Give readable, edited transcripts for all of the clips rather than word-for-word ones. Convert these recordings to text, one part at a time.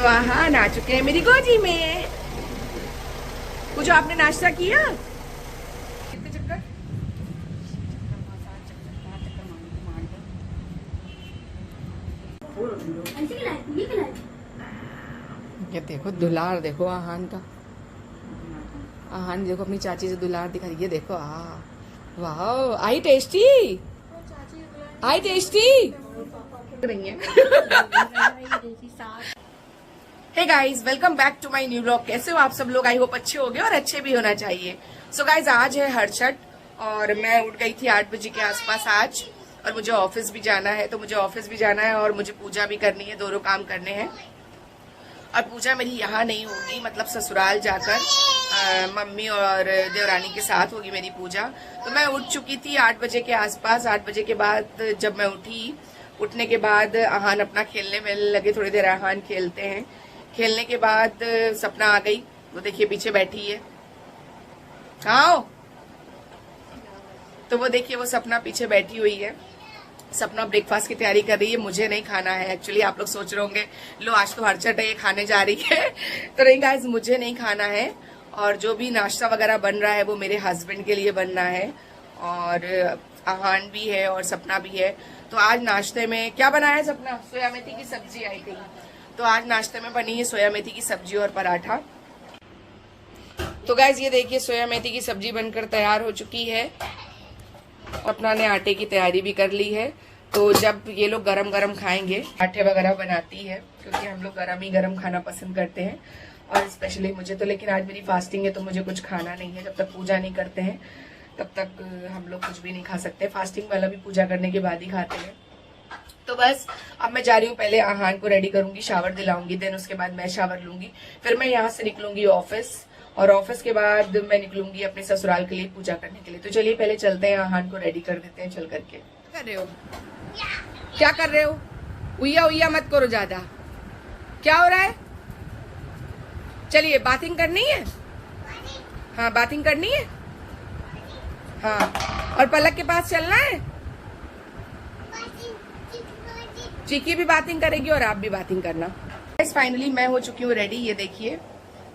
आहान आ चुके हैं मेरी गोदी में। कुछ आपने नाश्ता किया? कितने चक्कर? ये देखो दुलार, देखो आहान का। आहान देखो अपनी चाची से दुलार दिखा रही है। देखो वाह, I tasty, I tasty. Hey guys, welcome back to my new vlog. कैसे हो आप सब लोग? आई होप अच्छे होंगे और अच्छे भी होना चाहिए। सो गाइस, आज है हर्षट और मैं उठ गई थी 8 बजे के आसपास आज, और मुझे ऑफिस भी जाना है। तो मुझे ऑफिस भी जाना है और मुझे पूजा भी करनी है, दोनों काम करने हैं। और पूजा मेरी यहाँ नहीं होगी, मतलब ससुराल जाकर मम्मी और देवरानी के साथ होगी मेरी पूजा। तो मैं उठ चुकी थी 8 बजे के आसपास। 8 बजे के बाद जब मैं उठने के बाद आहान अपना खेलने में लगे। थोड़ी देर आहान खेलते हैं। खेलने के बाद सपना आ गई, वो देखिए पीछे बैठी है। आओ, तो वो देखिए वो सपना पीछे बैठी हुई है। सपना ब्रेकफास्ट की तैयारी कर रही है। मुझे नहीं खाना है एक्चुअली। आप लोग सोच रहे होंगे लो आज तो हर्षट है, ये खाने जा रही है। तो नहीं गाइस, मुझे नहीं खाना है। और जो भी नाश्ता वगैरह बन रहा है वो मेरे हस्बैंड के लिए बनना है, और आहान भी है और सपना भी है। तो आज नाश्ते में क्या बनाया है सपना? सोया मेथी की सब्जी आई थी। तो आज नाश्ते में बनी है सोया मेथी की सब्जी और पराठा। तो गाइस ये देखिए सोया मेथी की सब्जी बनकर तैयार हो चुकी है। अपना ने आटे की तैयारी भी कर ली है। तो जब ये लोग गरम गरम खाएंगे, आटे वगैरह बनाती है क्योंकि हम लोग गरम ही गरम खाना पसंद करते हैं, और स्पेशली मुझे तो। लेकिन आज मेरी फास्टिंग है तो मुझे कुछ खाना नहीं है। जब तक पूजा नहीं करते हैं तब तक हम लोग कुछ भी नहीं खा सकते। फास्टिंग वाला भी पूजा करने के बाद ही खाते हैं। तो बस अब मैं जा रही हूँ, पहले आहान को रेडी करूंगी, शावर दिलाऊंगी, देन उसके बाद मैं शावर लूंगी। फिर मैं यहाँ से निकलूंगी ऑफिस, और ऑफिस के बाद मैं निकलूंगी अपने ससुराल के लिए पूजा करने के लिए। तो चलिए पहले चलते हैं, आहान को रेडी कर देते हैं चल करके। क्या कर रहे हो? क्या कर रहे हो? उइया उइया मत करो ज्यादा। क्या हो रहा है? चलिए बाथिंग करनी है। हाँ बाथिंग करनी है। हाँ, और पलक के पास चलना है। चीकी भी बाथिंग करेगी और आप भी बाथिंग करना। फाइनली मैं हो चुकी हूँ रेडी, ये देखिए।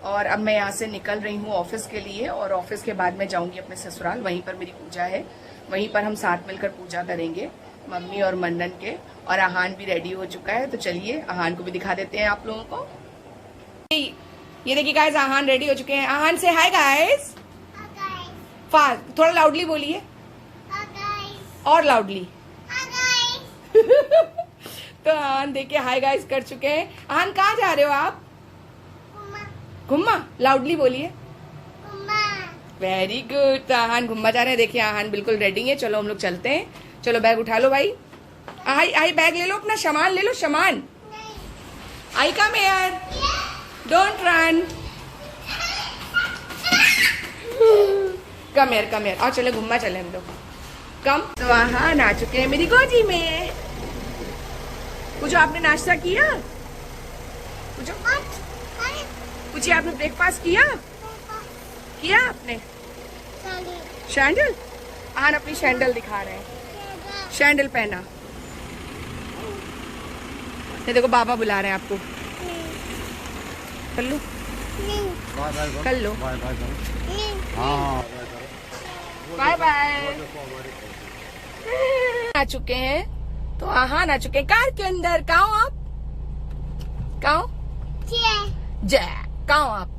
और अब मैं यहाँ से निकल रही हूँ ऑफिस के लिए, और ऑफिस के बाद मैं जाऊंगी अपने ससुराल। वहीं पर मेरी पूजा है, वहीं पर हम साथ मिलकर पूजा करेंगे, मम्मी और मन्नन के। और आहान भी रेडी हो चुका है। तो चलिए आहान को भी दिखा देते हैं आप लोगों को। ये देखिए गाइस, आहान रेडी हो चुके हैं। आहान से हाय गाइस। फास्ट, थोड़ा लाउडली बोलिए, और लाउडली। तो आहान देखिए हाय गाइस कर चुके हैं। आहान कहाँ जा रहे हो आप? घुम्मा। लाउडली बोलिए। Very good. तो आहान घुम्मा जा रहे हैं। देखिए आहान बिल्कुल रेडी है। चलो हम लोग चलते हैं। चलो बैग उठा लो भाई। आई आई बैग ले लो, अपना सामान ले लो, सामान। I come here, don't run. Come here. और चले घुम्मा चले हम लोग। कम। तो आहान आ चुके हैं मेरी गोदी में। कुछ आपने नाश्ता किया? कुछ आपने ब्रेकफास्ट किया आपने? सैंडल। आहान अपनी सैंडल दिखा रहे हैं। सैंडल पहना। ये देखो बाबा बुला रहे हैं आपको। कर लो, कर लो। Bye bye. आ चुके हैं। तो आहान आ चुके हैं कार के अंदर। कहाँ हो आप? कहाँ हो आप?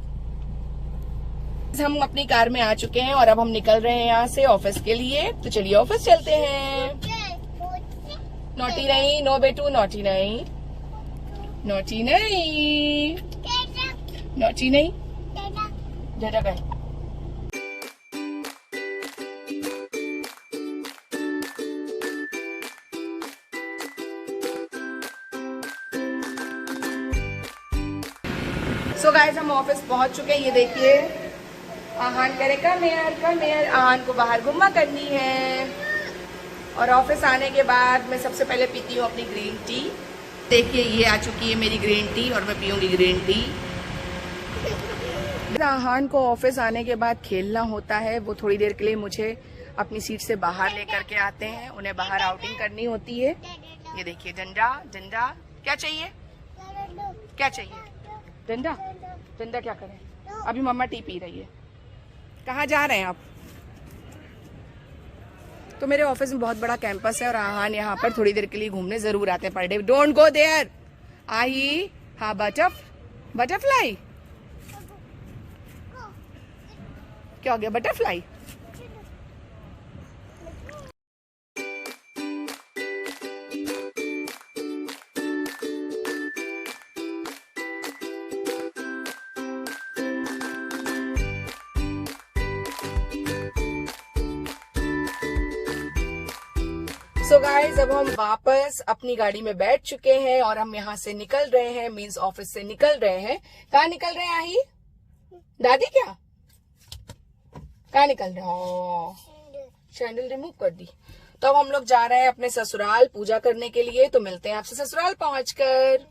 हम अपनी कार में आ चुके हैं और अब हम निकल रहे हैं यहाँ से ऑफिस के लिए। तो चलिए ऑफिस चलते हैं। नोटी नहीं, नो बेटू, नोटी नहीं, नोटी नहीं, नोटी नहीं। जरा गए। सो गाइस, हम ऑफिस पहुंच चुके हैं। ये देखिए आहान करे कम हियर। आहान को बाहर घुमा करनी है। और ऑफिस आने के बाद मैं सबसे पहले पीती हूँ अपनी ग्रीन टी। देखिए ये आ चुकी है मेरी ग्रीन टी, और मैं पीऊंगी ग्रीन टी। आहान को ऑफिस आने के बाद खेलना होता है। वो थोड़ी देर के लिए मुझे अपनी सीट से बाहर लेकर के आते हैं। उन्हें बाहर आउटिंग करनी होती है। ये देखिए डंडा। क्या चाहिए? क्या चाहिए? ठंडा ठंडा क्या करें? अभी मम्मा टी पी रही है। कहाँ जा रहे हैं आप? तो मेरे ऑफिस में बहुत बड़ा कैंपस है और आहान यहाँ पर थोड़ी देर के लिए घूमने जरूर आते हैं per day. Don't go there. I हाँ बटरफ्लाई क्या हो गया? बटरफ्लाई सो गाइज अब हम वापस अपनी गाड़ी में बैठ चुके हैं और हम यहाँ से निकल रहे हैं, मीन्स ऑफिस से निकल रहे हैं। कहाँ निकल रहे हैं आई? दादी क्या? कहाँ निकल रहे हो? सैंडल रिमूव कर दी। तो अब हम लोग जा रहे हैं अपने ससुराल पूजा करने के लिए। तो मिलते हैं आपसे ससुराल पहुंचकर।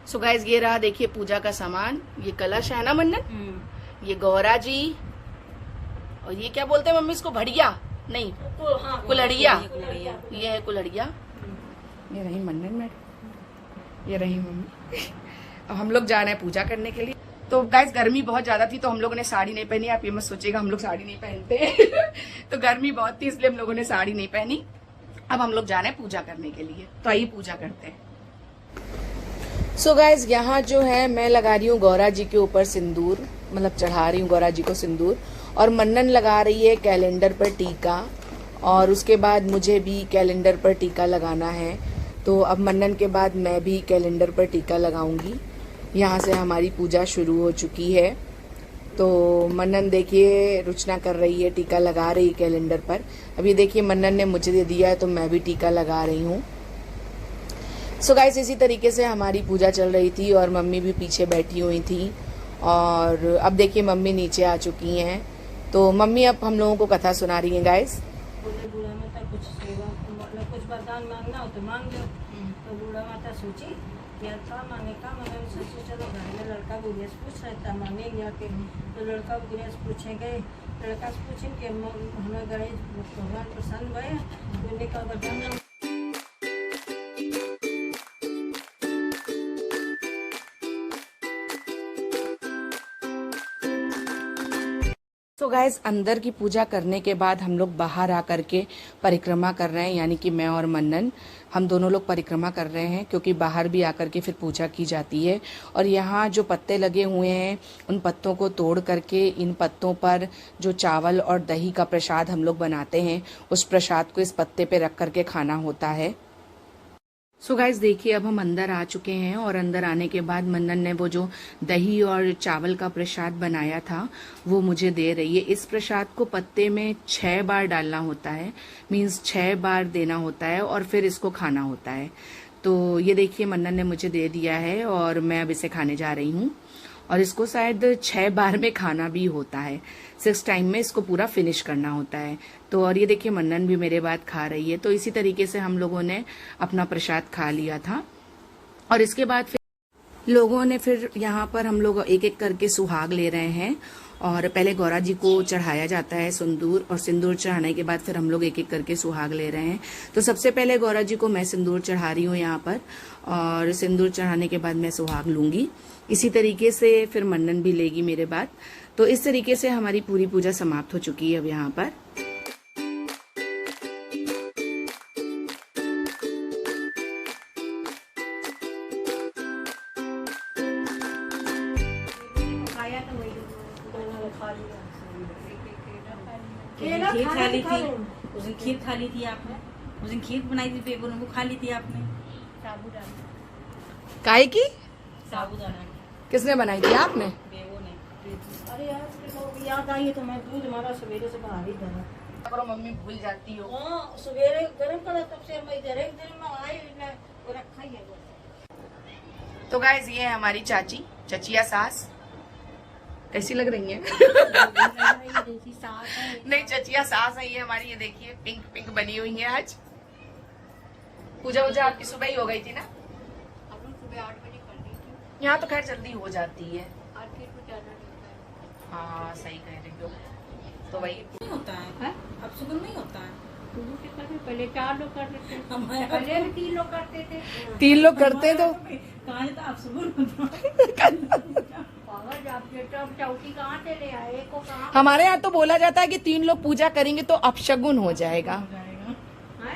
सो गाइज ये रहा देखिए पूजा का सामान। ये कलश है ना मन्नन, ये गौरा जी, और ये क्या बोलते हैं मम्मी इसको? भड़िया नहीं, कुल्हड़िया। ये है कुल्हड़िया। ये रही मन्नन में, ये रही मम्मी। अब हम लोग जा रहे हैं पूजा करने के लिए। तो गाइस गर्मी बहुत ज्यादा थी तो हम लोगों ने साड़ी नहीं पहनी। आप ये मत सोचिएगा हम लोग साड़ी नहीं पहनते। तो गर्मी बहुत थी इसलिए हम लोगों ने साड़ी नहीं पहनी। अब हम लोग जा रहे हैं पूजा करने के लिए। तो आइए पूजा करते हैं। सो गाइज यहाँ जो है मैं लगा रही हूँ गौरा जी के ऊपर सिंदूर, मतलब चढ़ा रही हूँ गौरा जी को सिंदूर। और मन्नन लगा रही है कैलेंडर पर टीका, और उसके बाद मुझे भी कैलेंडर पर टीका लगाना है। तो अब मन्नन के बाद मैं भी कैलेंडर पर टीका लगाऊंगी। यहाँ से हमारी पूजा शुरू हो चुकी है। तो मन्नन देखिए रुचना कर रही है, टीका लगा रही है कैलेंडर पर। अभी देखिए मन्नन ने मुझे दे दिया है तो मैं भी टीका लगा रही हूँ। सो गाइस इसी तरीके से हमारी पूजा चल रही थी और मम्मी भी पीछे बैठी हुई थी। और अब देखिए मम्मी नीचे आ चुकी हैं। तो मम्मी अब हम लोगों को कथा सुना रही हैं गाइस। बूढ़ा माता कुछ सेवा मतलब कुछ वरदान मांगना हो तो मांग लो। तो बूढ़ा माता सोची कि था मांगे का मैंने सोची चलो घर में लड़का गुड़िया से पूछ रहा था मांगे जाके। तो लड़का गुड़िया से पूछे गए, लड़का से पूछे कि हमें गणेश भगवान प्रसन्न हुए उन्हें का वरदान। तो गाइज अंदर की पूजा करने के बाद हम लोग बाहर आकर के परिक्रमा कर रहे हैं, यानी कि मैं और मन्नन हम दोनों लोग परिक्रमा कर रहे हैं क्योंकि बाहर भी आकर के फिर पूजा की जाती है। और यहाँ जो पत्ते लगे हुए हैं उन पत्तों को तोड़ करके इन पत्तों पर जो चावल और दही का प्रसाद हम लोग बनाते हैं उस प्रसाद को इस पत्ते पे रख करके खाना होता है। सो गाइज देखिए अब हम अंदर आ चुके हैं और अंदर आने के बाद मन्नन ने वो जो दही और चावल का प्रसाद बनाया था वो मुझे दे रही है। इस प्रसाद को पत्ते में 6 बार डालना होता है, मीन्स 6 बार देना होता है और फिर इसको खाना होता है। तो ये देखिए मन्नन ने मुझे दे दिया है और मैं अब इसे खाने जा रही हूँ। और इसको शायद 6 बार में खाना भी होता है, 6 टाइम में इसको पूरा फिनिश करना होता है। तो और ये देखिए मन्नन भी मेरे बाद खा रही है। तो इसी तरीके से हम लोगों ने अपना प्रसाद खा लिया था। और इसके बाद फिर लोगों ने फिर यहाँ पर हम लोग एक एक करके सुहाग ले रहे हैं। और पहले गौरा जी को चढ़ाया जाता है सिंदूर, और सिंदूर चढ़ाने के बाद फिर हम लोग एक एक करके सुहाग ले रहे हैं। तो सबसे पहले गौरा जी को मैं सिंदूर चढ़ा रही हूँ यहाँ पर, और सिंदूर चढ़ाने के बाद मैं सुहाग लूंगी। इसी तरीके से फिर मन्नन भी लेगी मेरे बाद। तो इस तरीके से हमारी पूरी पूजा समाप्त हो चुकी है अब यहाँ पर। खीर खा ली थी उस दिन, खीर खा ली थी आपने उस दिन, खीर बनाई थी बेगुन वो खा ली थी आपने। साबूदाना काय की साबूदाना किसने बनाई थी? आपने? बेगो ने। अरे यार याद आई है तो मैं दूध हमारा सवेरे से बाहर ही धरा करो, मम्मी भूल जाती हो। हाँ सवेरे गर्म करा तब से मैं इधर एक दिन में आई वो रखा ही है। तो गाइज ये है हमारी चाची, चचिया सास। कैसी लग रही है? नहीं चचिया सास है ये हमारी। ये देखिए पिंक पिंक बनी हुई है। आज पूजा वूजा आपकी सुबह ही हो गई थी ना? सुबह 8 बजे कर दी थी। यहाँ तो खैर जल्दी हो जाती है। मार्केट में जाना नहीं होता है। हाँ सही कह रही हो। तो वही नहीं होता है, अब सुबह नहीं होता है। शुरू से करते पहले 4 लोग करते थे, पहले भी 3 लोग करते थे। 3 लोग करते हैं तो कहा तो आप सुबह पागल आप चौकी कहाँ से ले आए, एक को कहाँ हमारे यहाँ तो बोला जाता है कि 3 लोग पूजा करेंगे तो अपशगुन हो जाएगा। है?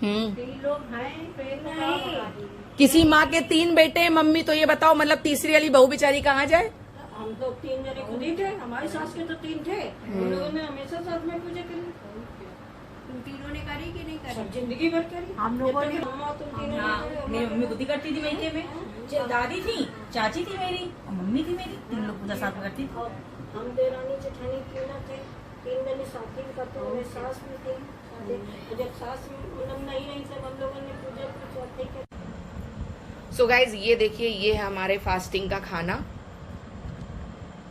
3 लोग हैं तो एक को कहाँ बता दी। किसी माँ के 3 बेटे हैं मम्मी, तो ये बताओ मतलब तीसरी वाली बहू बेचारी कहाँ जाए। हम तो 3 जने खुद ही थे, हमारी सास के तो 3 थे, उन लोगों ने हमेशा साथ में पूजा करी, तुम तीनों ने करी कि नहीं करी? सब जिंदगी भर करी। हम लोगों ने मम्मा तुम तीनों ने हाँ, करी, मेरी मम्मी खुद ही करती थी मेरे में। दादी थी, चाची थी मेरी और मम्मी थी मेरी, 3 लोग पूजा साथ में करती थी। और हम देरानी जेठानी तीनों थे, 3 जने साथ ही करते, हमें सास भी थी। जब सास मतलब नहीं रही तब हम लोगों ने पूजा की चौथे के। सो गाइज ये देखिए, ये है हमारे फास्टिंग का खाना।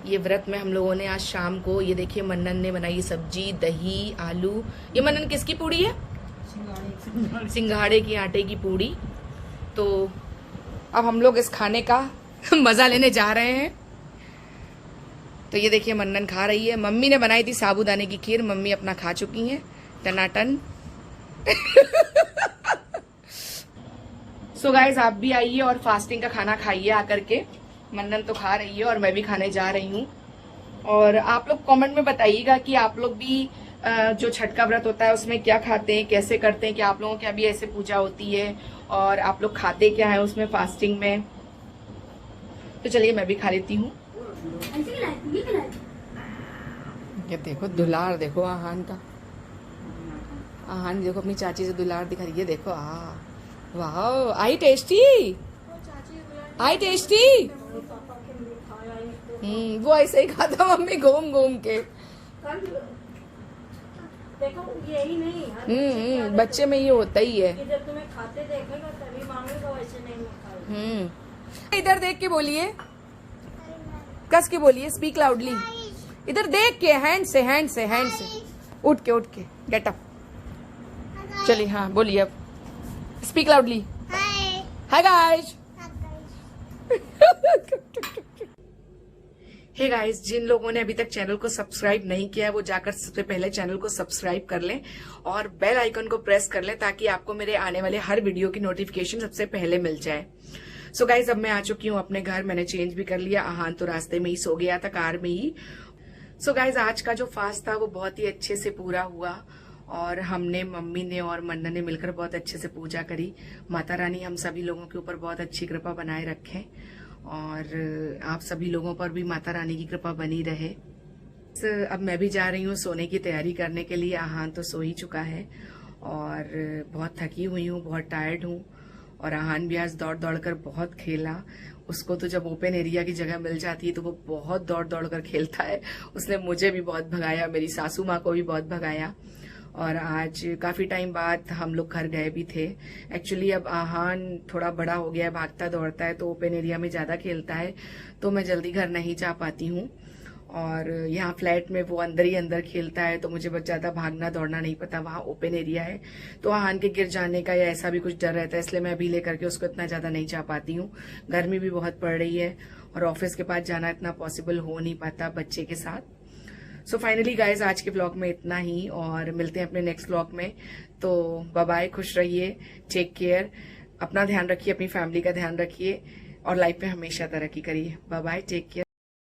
ये व्रत में हम लोगों ने आज शाम को, ये देखिए मन्नन ने बनाई सब्जी, दही, आलू। ये मन्नन किसकी पूड़ी है? सिंघाड़े की आटे की पूड़ी। तो अब हम लोग इस खाने का मजा लेने जा रहे हैं। तो ये देखिए मन्नन खा रही है। मम्मी ने बनाई थी साबूदाने की खीर, मम्मी अपना खा चुकी हैं टनाटन। सो गाइज आप भी आइए और फास्टिंग का खाना खाइए आकर के। मन्नन तो खा रही है और मैं भी खाने जा रही हूँ। और आप लोग कमेंट में बताइएगा कि आप लोग भी जो छठ का व्रत होता है उसमें क्या खाते हैं, कैसे करते हैं, कि आप लोगों के यहाँ भी ऐसे पूजा होती है और आप लोग खाते क्या है उसमें फास्टिंग में। तो चलिए मैं भी खा लेती हूँ। ये देखो दुलार, देखो आहान का। आहान देखो अपनी चाची से दुलार दिखा रही है। देखो वाह, आई टेस्टी, आई टेस्टी। वो ऐसे ही खाता मम्मी घूम घूम के। देखो यही नहीं, बच्चे में ये होता ही है। कि जब तुम्हें खाते देखेगा तभी मांगेगा, वैसे नहीं खाएगा। इधर देख के बोलिए, कस के बोलिए, स्पीक लाउडली। इधर देख के, हैंड से, हैंड से, हैंड से। उठ के गेट अप। चलिए हाँ बोलिए अब, speak loudly. Hi guys. Hey guys, जिन लोगों ने अभी तक चैनल को सब्सक्राइब नहीं किया है वो जाकर सबसे पहले चैनल को सब्सक्राइब कर लें और बेल आइकन को प्रेस कर लें ताकि आपको मेरे आने वाले हर वीडियो की नोटिफिकेशन सबसे पहले मिल जाए। सो गाइस अब मैं आ चुकी हूँ अपने घर। मैंने चेंज भी कर लिया। आहान तो रास्ते में ही सो गया था, कार में ही। सो गाइस आज का जो फास्ट था वो बहुत ही अच्छे से पूरा हुआ और हमने, मम्मी ने और मन्ना ने मिलकर बहुत अच्छे से पूजा करी। माता रानी हम सभी लोगों के ऊपर बहुत अच्छी कृपा बनाए रखें और आप सभी लोगों पर भी माता रानी की कृपा बनी रहे। अब मैं भी जा रही हूँ सोने की तैयारी करने के लिए। आहान तो सो ही चुका है और बहुत थकी हुई हूँ, बहुत टायर्ड हूँ। और आहान भी आज दौड़ दौड़ कर बहुत खेला। उसको तो जब ओपन एरिया की जगह मिल जाती है तो वो बहुत दौड़ दौड़ कर खेलता है। उसने मुझे भी बहुत भगाया, मेरी सासू माँ को भी बहुत भगाया। और आज काफी टाइम बाद हम लोग घर गए भी थे। एक्चुअली अब आहान थोड़ा बड़ा हो गया है, भागता दौड़ता है तो ओपन एरिया में ज्यादा खेलता है, तो मैं जल्दी घर नहीं जा पाती हूँ। और यहाँ फ्लैट में वो अंदर ही अंदर खेलता है तो मुझे बहुत ज्यादा भागना दौड़ना नहीं पता। वहाँ ओपन एरिया है तो आहान के गिर जाने का या ऐसा भी कुछ डर रहता है, इसलिए मैं अभी लेकर के उसको इतना ज्यादा नहीं जा पाती हूँ। गर्मी भी बहुत पड़ रही है और ऑफिस के पास जाना इतना पॉसिबल हो नहीं पाता बच्चे के साथ। सो फाइनली गाइज आज के ब्लॉग में इतना ही और मिलते हैं अपने नेक्स्ट ब्लॉग में। तो बाय बाय, खुश रहिए, टेक केयर, अपना ध्यान रखिए, अपनी फैमिली का ध्यान रखिए और लाइफ में हमेशा तरक्की करिए। Bye bye, take care.